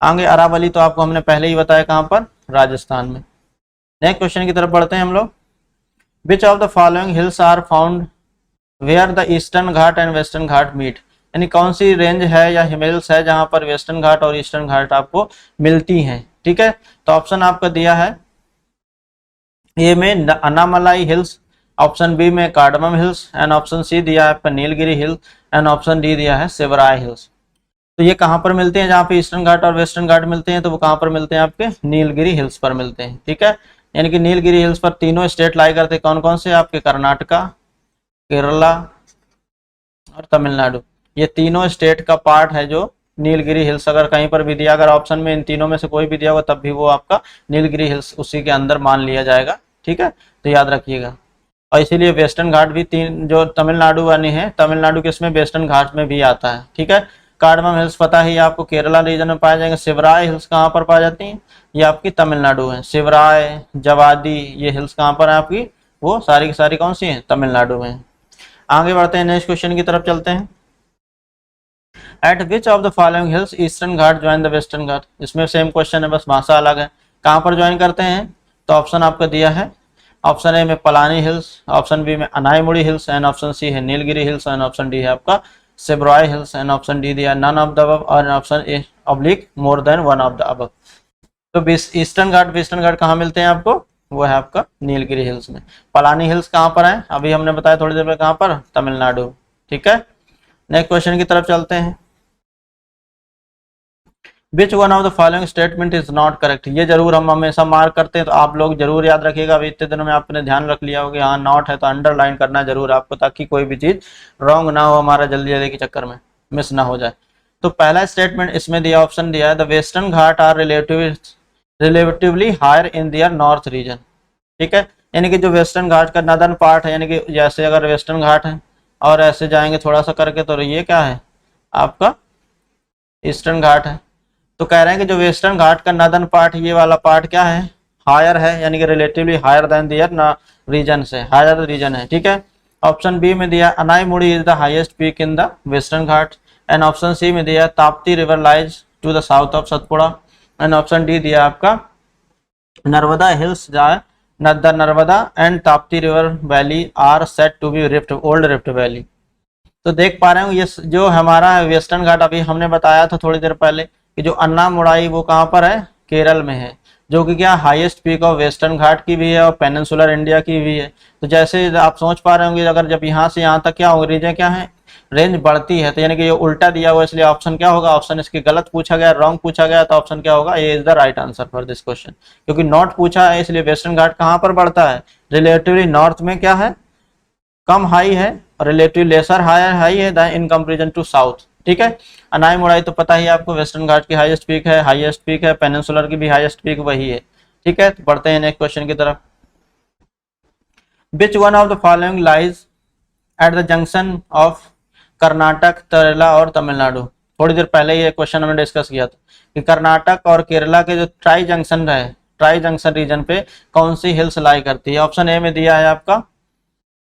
आगे अरावली तो आपको हमने पहले ही बताया, कहाँ पर, राजस्थान में। नेक्स्ट क्वेश्चन की तरफ बढ़ते हैं हम लोग। Which of the following hills are found where the eastern Ghat and western Ghat meet, यानी कौन सी रेंज है या हिल्स है जहां पर वेस्टर्न घाट और ईस्टर्न घाट आपको मिलती हैं। ठीक है, तो ऑप्शन आपका दिया है ए में अन्नामलाई हिल्स, ऑप्शन बी में cardamom hills, and option C दिया है आपका Nilgiri hill, and option D दिया है शिवराय हिल्स। तो ये कहाँ पर मिलते हैं, जहाँ पे ईस्टर्न घाट और वेस्टर्न घाट मिलते हैं, तो वो कहाँ पर मिलते हैं, आपके नीलगिरी हिल्स पर मिलते हैं। ठीक है, यानी कि नीलगिरी हिल्स पर तीनों स्टेट लाई करते हैं, कौन कौन से, आपके कर्नाटका, केरला और तमिलनाडु। ये तीनों स्टेट का पार्ट है जो नीलगिरी हिल्स। अगर कहीं पर भी दिया, अगर ऑप्शन में इन तीनों में से कोई भी दिया होगा, तब भी वो आपका नीलगिरी हिल्स उसी के अंदर मान लिया जाएगा। ठीक है, तो याद रखिएगा। और इसीलिए वेस्टर्न घाट भी तीन जो तमिलनाडु वाली है, तमिलनाडु के इसमें वेस्टर्न घाट में भी आता है। ठीक है, कार्डमम हिल्स पता ही आपको केरला रीजन में पाए जाएंगे। शिवराय हिल्स कहाँ पर पाई जाती हैं, ये आपकी तमिलनाडु है। शिवराय, जवादी, ये हिल्स कहाँ पर है आपकी, वो सारी की सारी कौन सी हैं, तमिलनाडु में। आगे बढ़ते हैं, नेक्स्ट क्वेश्चन की तरफ चलते हैं। At which of the following hills eastern Ghat join the western Ghat, इसमें सेम क्वेश्चन है, बस भाषा अलग है। कहाँ पर ज्वाइन करते हैं, तो ऑप्शन आपका दिया है, ऑप्शन ए में पलानी हिल्स, ऑप्शन बी में Anaimudi hills, and option C है Nilgiri hills, and option D है आपका Shevaroy hills, and option D दिया नन ऑफ द अबव, और option A oblique more than one of the above. तो ईस्टर्न घाट वेस्टर्न घाट कहाँ मिलते हैं आपको, वो है आपका नीलगिरी हिल्स में। पलानी हिल्स कहाँ पर है, अभी हमने बताया थोड़ी देर पहले, कहाँ पर, तमिलनाडु। ठीक है, नेक्स्ट क्वेश्चन की तरफ चलते हैं। Which one of the following statement is not correct, ये जरूर हम हमेशा मार्क करते हैं, तो आप लोग जरूर याद रखिएगा। अभी इतने दिनों में आपने ध्यान रख लिया होगा, हाँ नॉट है तो अंडरलाइन करना जरूर आपको, ताकि कोई भी चीज रॉन्ग ना हो, हमारा जल्दी जल्दी के चक्कर में मिस ना हो जाए। तो पहला स्टेटमेंट इसमें दिया, ऑप्शन दिया है the western Ghat are relatively higher in their north region. ठीक है, यानी कि जो वेस्टर्न घाट का नदर्न पार्ट है, यानी कि जैसे अगर वेस्टर्न घाट है और ऐसे जाएंगे थोड़ा सा करके, तो ये क्या है आपका ईस्टर्न घाट है। तो कह रहे हैं कि जो वेस्टर्न घाट का नदर्न पार्ट, ये वाला पार्ट क्या है, हायर है, यानी कि relatively higher than their region से हायर रीजन है। ठीक है, ऑप्शन बी में दिया Anaimudi is the highest peak in the western Ghat, and option C में दिया Tapti river lies to the south of Satpura, and option D दिया आपका नर्मदा हिल्स जाए the Narmada and Tapti river valley are set to be rift old rift valley. तो देख पा रहे हो ये जो हमारा वेस्टर्न घाट, अभी हमने बताया था थोड़ी देर पहले कि जो अन्नामुड़ाई वो कहाँ पर है, केरल में है, जो कि क्या हाईएस्ट पीक ऑफ वेस्टर्न घाट की भी है और पेनिनसुलर इंडिया की भी है। तो जैसे आप सोच पा रहे होंगे, अगर जब यहाँ से यहाँ तक क्या होगा, रीजन क्या है, रेंज बढ़ती है, तो यानी कि ये उल्टा दिया हुआ, इसलिए ऑप्शन क्या होगा, ऑप्शन इसकी गलत पूछा गया, रॉन्ग पूछा गया, तो ऑप्शन क्या होगा, ये is the right answer for this question. क्योंकि नॉट पूछा है, इसलिए वेस्टर्न घाट कहाँ पर बढ़ता है, रिलेटिवली नॉर्थ में क्या है, कम हाई है, रिलेटिव लेसर हाई है इन कंपेरिजन टू साउथ। ठीक है, अनाईमुड़ाई तो पता ही आपको वेस्टर्न घाट की हाईएस्ट पीक है, पेनिनसुलर की भी हाईएस्ट पीक वही है। ठीक है, तो बढ़ते हैं नेक्स्ट क्वेश्चन की तरफ। Which one of the following lies at the junction of Karnataka, Kerala और तमिलनाडु। थोड़ी देर पहले ये क्वेश्चन हमने डिस्कस किया था कि कर्नाटक और केरला के जो ट्राई जंक्शन रीजन पे कौन सी हिल्स लाई करती है। ऑप्शन ए में दिया है आपका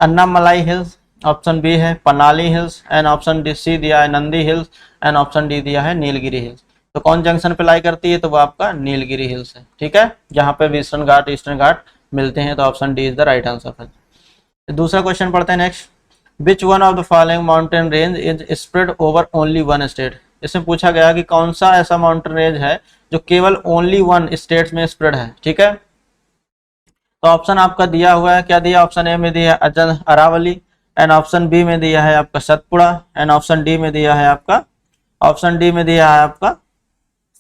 अन्नामलाई हिल्स, ऑप्शन बी है पनाली hills, and option D C दिया है Nandi hills, and option D दिया है नीलगिरी हिल्स। तो कौन जंक्शन पे लाई करती है, तो वो आपका नीलगिरी हिल्स है। ठीक है, जहां पे वेस्टर्न घाट ईस्टर्न घाट मिलते हैं, तो option D is the right answer. दूसरा क्वेश्चन पढ़ते हैं next. Which one of the following mountain range is spread over only one state. इसमें पूछा गया कि कौन सा ऐसा माउंटेन रेंज है जो केवल ओनली वन स्टेट में स्प्रेड है। ठीक है, तो ऑप्शन आपका दिया हुआ है, क्या दिया, ऑप्शन ए में दिया अरावली, एंड ऑप्शन बी में दिया है आपका सतपुड़ा, एंड ऑप्शन डी में दिया है आपका, ऑप्शन डी में दिया है आपका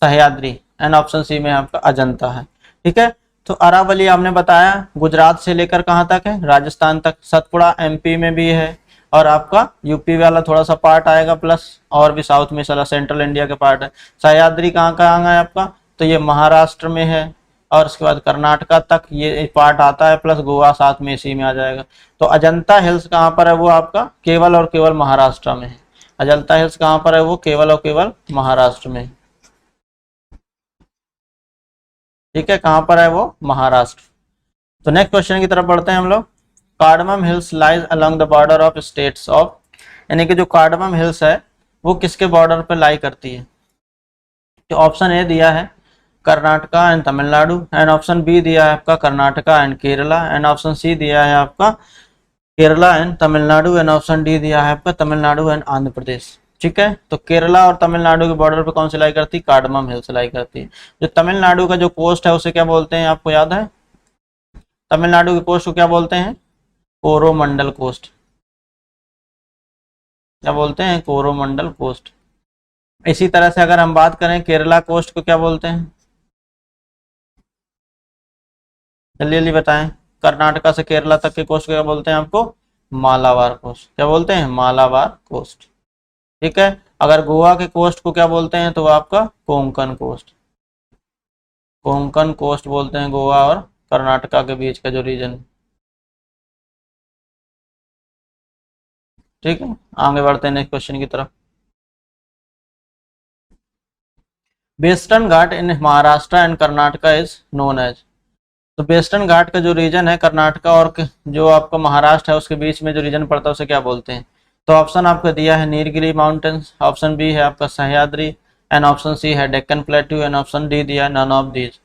सह्याद्री, एंड ऑप्शन सी में आपका अजंता है। ठीक है, तो अरावली आपने बताया गुजरात से लेकर कहाँ तक है, राजस्थान तक। सतपुड़ा एमपी में भी है, और आपका यूपी वाला थोड़ा सा पार्ट आएगा प्लस, और भी साउथ में सारा सेंट्रल इंडिया के पार्ट है। सह्याद्री कहाँ कहाँ है आपका, तो ये महाराष्ट्र में है, और उसके बाद कर्नाटका तक ये पार्ट आता है, प्लस गोवा साथ में इसी में आ जाएगा। तो अजंता हिल्स कहाँ पर है, वो आपका केवल और केवल महाराष्ट्र में है। अजंता हिल्स कहाँ पर है, वो केवल और केवल महाराष्ट्र में है। ठीक है, कहाँ पर है वो, महाराष्ट्र। तो नेक्स्ट क्वेश्चन की तरफ बढ़ते हैं हम लोग। Cardamom hills lies along the border of states of, यानी कि जो कार्डमम हिल्स है वो किसके बॉर्डर पे लाई करती है। तो ऑप्शन ए दिया है Karnataka and Tamil Nadu, and option B दिया है आपका Karnataka and Kerala, and option C दिया है आपका Kerala and Tamil Nadu, and option D दिया है आपका तमिलनाडु एंड आंध्र प्रदेश। ठीक है, तो केरला और तमिलनाडु के बॉर्डर पे कौन सी लाई करती है, कार्डमम हिल्स लाई करती है। जो तमिलनाडु का जो कोस्ट है उसे क्या बोलते हैं, आपको याद है, तमिलनाडु के कोस्ट को क्या बोलते हैं, कोरोमंडल कोस्ट। क्या बोलते हैं, कोरोमंडल कोस्ट। इसी तरह से अगर हम बात करें केरला कोस्ट को क्या बोलते हैं, जल्दी जल्दी बताएं। कर्नाटका से केरला तक के कोस्ट को क्या बोलते हैं आपको, मालाबार कोस्ट। क्या बोलते हैं, मालाबार कोस्ट। ठीक है, अगर गोवा के कोस्ट को क्या बोलते हैं, तो वो आपका कोंकण कोस्ट। कोंकण कोस्ट बोलते हैं गोवा और कर्नाटका के बीच का जो रीजन। ठीक है, आगे बढ़ते हैं नेक्स्ट क्वेश्चन की तरफ। Western Ghat in Maharashtra and Karnataka is known as. तो वेस्टर्न घाट का जो रीजन है कर्नाटका और जो आपका महाराष्ट्र है उसके बीच में जो रीजन पड़ता है उसे क्या बोलते हैं। तो ऑप्शन आपका दिया है नीलगिरी माउंटेन्स, ऑप्शन बी है आपका सह्याद्री, एंड ऑप्शन सी है Deccan plateau, and option D दिया है नन ऑफ दीज।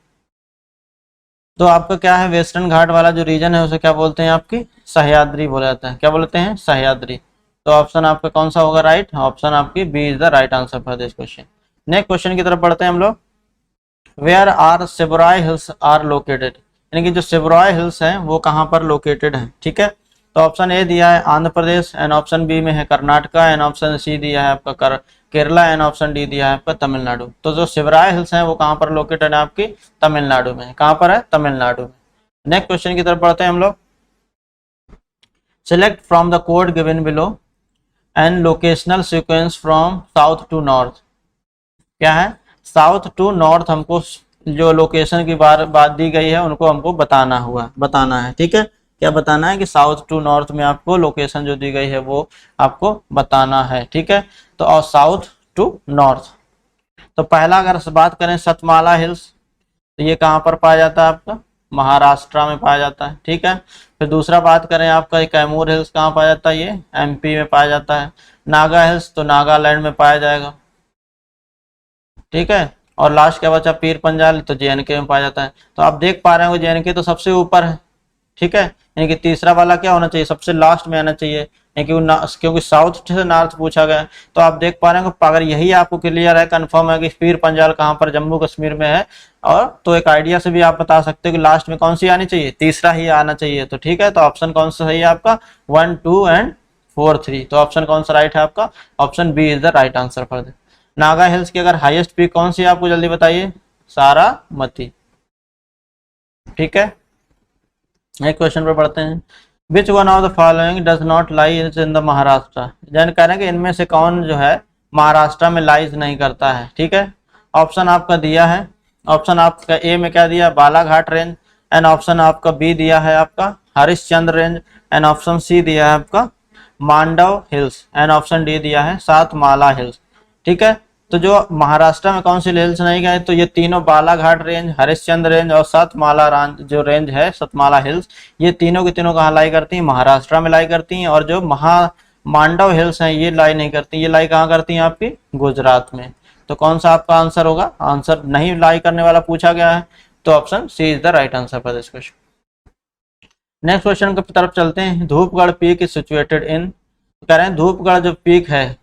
तो आपका क्या है, वेस्टर्न घाट वाला जो रीजन है उसे क्या बोलते हैं, आपकी सह्याद्री बोला जाता है। क्या बोलते हैं, सह्याद्री। तो ऑप्शन आपका कौन सा होगा राइट, ऑप्शन आपकी B is the right answer for this question. Next question की तरफ बढ़ते हैं हम लोग। Where are Shevaroy hills are located, यानी कि जो सेबुराई हिल्स हैं वो कहाँ पर लोकेटेड हैं। ठीक है, तो ऑप्शन ए दिया है Andhra Pradesh, and option B में है कर्नाटका, एंड ऑप्शन सी दिया है आपका केरला, एंड ऑप्शन डी दिया है आपका तमिलनाडु। तो जो सेबुराई हिल्स हैं वो कहाँ पर लोकेटेड है, आपकी तमिलनाडु में। कहाँ पर है, तमिलनाडु में। नेक्स्ट क्वेश्चन की तरफ बढ़ते हैं हम लोग। Select from the code given below and locational sequence from south to north. क्या है, साउथ टू नॉर्थ हमको जो लोकेशन की बात दी गई है उनको हमको बताना है। ठीक है, क्या बताना है कि साउथ टू नॉर्थ में आपको लोकेशन जो दी गई है वो आपको बताना है। ठीक है, तो और साउथ टू नॉर्थ। तो पहला अगर बात करें सतमाला हिल्स, तो ये कहाँ पर पाया जाता है, आपका महाराष्ट्र में पाया जाता है। ठीक है, फिर दूसरा बात करें आपका कैमूर हिल्स कहाँ पाया जाता है, ये एमपी में पाया जाता है। नागा हिल्स तो नागालैंड में पाया जाएगा। ठीक है, और लास्ट क्या बचा, पीर पंजाल तो जेएनके में पाया जाता है। तो आप देख पा रहे हो जेएनके तो सबसे ऊपर है। ठीक है, यानी कि तीसरा वाला क्या होना चाहिए, सबसे लास्ट में आना चाहिए, क्योंकि साउथ से नॉर्थ पूछा गया है। तो आप देख पा रहे हैं अगर यही आपको क्लियर है, कंफर्म है कि पीर पंजाल कहाँ पर, जम्मू कश्मीर में है, और तो एक आइडिया से भी आप बता सकते हो कि लास्ट में कौन सी आनी चाहिए, तीसरा ही आना चाहिए। तो ठीक है, तो ऑप्शन कौन सा सही है आपका, 1, 2 एंड 4, 3। तो ऑप्शन कौन सा राइट है आपका, option B is the right answer for this. Naga hills की अगर हाईएस्ट पीक कौन सी है आपको जल्दी बताइए, सारामती। ठीक है, एक क्वेश्चन पर पढ़ते हैं। Which one of the following does not lie in the Maharashtra, यानी कह रहे हैं कि इनमें से कौन जो है महाराष्ट्र में लाइज नहीं करता है। ठीक है, ऑप्शन आपका दिया है, ऑप्शन आपका ए में क्या दिया, बालाघाट रेंज, एंड ऑप्शन आपका बी दिया है आपका Harishchandra range, and option C दिया है आपका Mandav hills, and option D दिया है सातमाला हिल्स। ठीक है, तो जो महाराष्ट्र में कौन सी हिल्स नहीं गए, तो ये तीनों बालाघाट रेंज, हरिश्चंद्र रेंज और सतमाला जो रेंज है सतमाला हिल्स, ये तीनों की तीनों कहाँ लाई करती हैं, महाराष्ट्र में लाई करती हैं। और जो मांडव हिल्स हैं ये लाई नहीं करती, ये लाई कहाँ करती हैं, आपकी गुजरात में। तो कौन सा आपका आंसर होगा, आंसर नहीं लाई करने वाला पूछा गया है, तो option C is the right answer for this question. Next question की तरफ चलते हैं। Dhupgarh peak is situated in, कह रहे हैं धूपगढ़ जो पीक है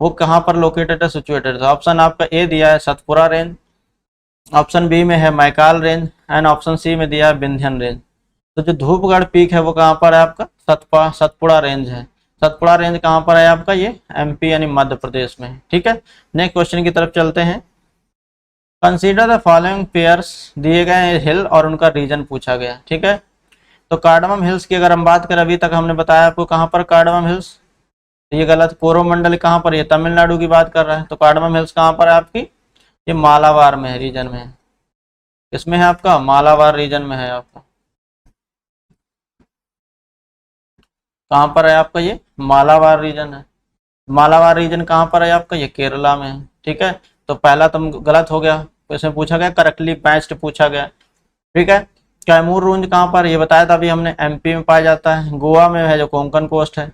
वो कहाँ पर लोकेटेड है, सिचुएटेड। तो ऑप्शन आपका ए दिया है सतपुरा रेंज, ऑप्शन बी में है Maikal range, and option C में दिया है विंध्यन रेंज। तो जो धूपगढ़ पीक है वो कहाँ पर है, आपका सतपुड़ा रेंज है। सतपुड़ा रेंज कहाँ पर है आपका, ये एमपी यानी मध्य प्रदेश में है। ठीक है, नेक्स्ट क्वेश्चन की तरफ चलते हैं। कंसीडर द फॉलोइंग पेयर्स, दिए गए हिल और उनका रीजन पूछा गया। ठीक है, तो कार्डमम हिल्स की अगर हम बात करें, अभी तक हमने बताया आपको कहाँ पर कार्डमम हिल्स, ये गलत, कोरोमंडल कहाँ पर, ये तमिलनाडु की बात कर रहा है। तो कार्डमम हिल्स कहाँ पर है आपकी, ये मालाबार में है, रीजन में है। इसमें है आपका मालाबार रीजन में है आपका, कहाँ पर है आपका, ये मालाबार रीजन है। मालाबार रीजन कहाँ पर है आपका, ये केरला में है। ठीक है, तो पहला तुम गलत हो गया, तो इसमें पूछा गया करेक्टली मैच्ड पूछा गया। ठीक है, कैमूर रेंज कहाँ पर, ये बताया था अभी हमने, एमपी में पाया जाता है। गोवा में है जो कोंकण कोस्ट है।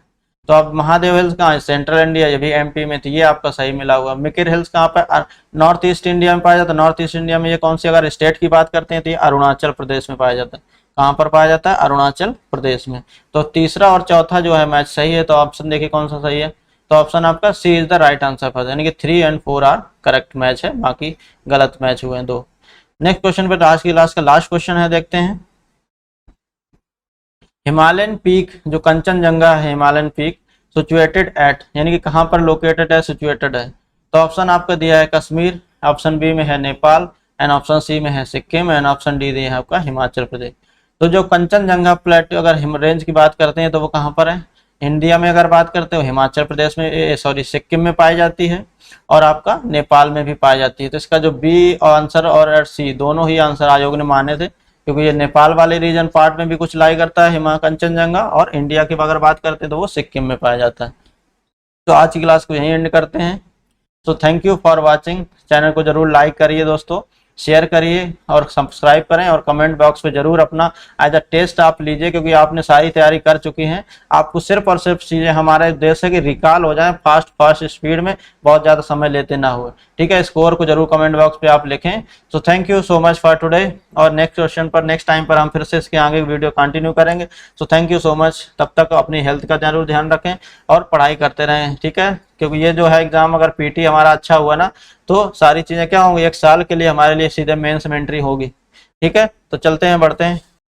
तो अब महादेव हिल्स कहाँ है, सेंट्रल इंडिया, ये भी एमपी में थी, ये आपका सही मिला हुआ। मिकिर हिल्स कहाँ पर, नॉर्थ ईस्ट इंडिया में पाया जाता है। नॉर्थ ईस्ट इंडिया में ये कौन सी, अगर स्टेट की बात करते हैं तो ये अरुणाचल प्रदेश में पाया जाता है। कहाँ पर पाया जाता है, अरुणाचल प्रदेश में। तो तीसरा और चौथा जो है मैच सही है, तो ऑप्शन देखिए कौन सा सही है। तो ऑप्शन आपका C is the right answer for, यानी कि 3 और 4 आर करेक्ट मैच है, बाकी गलत मैच हुए हैं 2। नेक्स्ट क्वेश्चन पे आज की लास्ट का लास्ट क्वेश्चन है, देखते हैं। हिमालयन पीक, जो कंचनजंगा है हिमालयन पीक, सिचुएटेड एट, यानी कि कहाँ पर लोकेटेड है, सिचुएटेड है। तो ऑप्शन आपका दिया है कश्मीर, ऑप्शन बी में है नेपाल, एंड ऑप्शन सी में है सिक्किम, एंड ऑप्शन डी दिया है आपका हिमाचल प्रदेश। तो जो कंचनजंगा प्लेट्यू अगर रेंज की बात करते हैं तो वो कहाँ पर है, इंडिया में अगर बात करते हो हिमाचल प्रदेश में, सॉरी सिक्किम में पाई जाती है, और आपका नेपाल में भी पाई जाती है। तो इसका जो बी आंसर और सी दोनों ही आंसर आयोग ने माने थे, क्योंकि ये नेपाल वाले रीजन पार्ट में भी कुछ लाई करता है हिमा कंचनजंगा, और इंडिया की अगर बात करते हैं तो वो सिक्किम में पाया जाता है। तो आज की क्लास को यहीं एंड करते हैं। तो thank you for watching, channel को जरूर लाइक करिए दोस्तों, शेयर करिए और सब्सक्राइब करें, और कमेंट बॉक्स पे जरूर अपना एज अ टेस्ट आप लीजिए, क्योंकि आपने सारी तैयारी कर चुकी हैं। आपको सिर्फ और सिर्फ चीज़ें हमारे देश से कि रिकॉल हो जाए फास्ट स्पीड में, बहुत ज़्यादा समय लेते ना हुए। ठीक है, स्कोर को जरूर कमेंट बॉक्स पे आप लिखें। So thank you so much for today, और नेक्स्ट क्वेश्चन पर नेक्स्ट टाइम पर हम फिर से इसके आगे वीडियो कंटिन्यू करेंगे। So thank you so much, तब तक अपनी हेल्थ का जरूर ध्यान रखें और पढ़ाई करते रहें। ठीक है, क्योंकि ये जो है एग्जाम अगर पीटी हमारा अच्छा हुआ ना, तो सारी चीज़ें क्या होंगी, 1 साल के लिए हमारे लिए सीधे मेंस में एंट्री होगी। ठीक है, तो चलते हैं, बढ़ते हैं।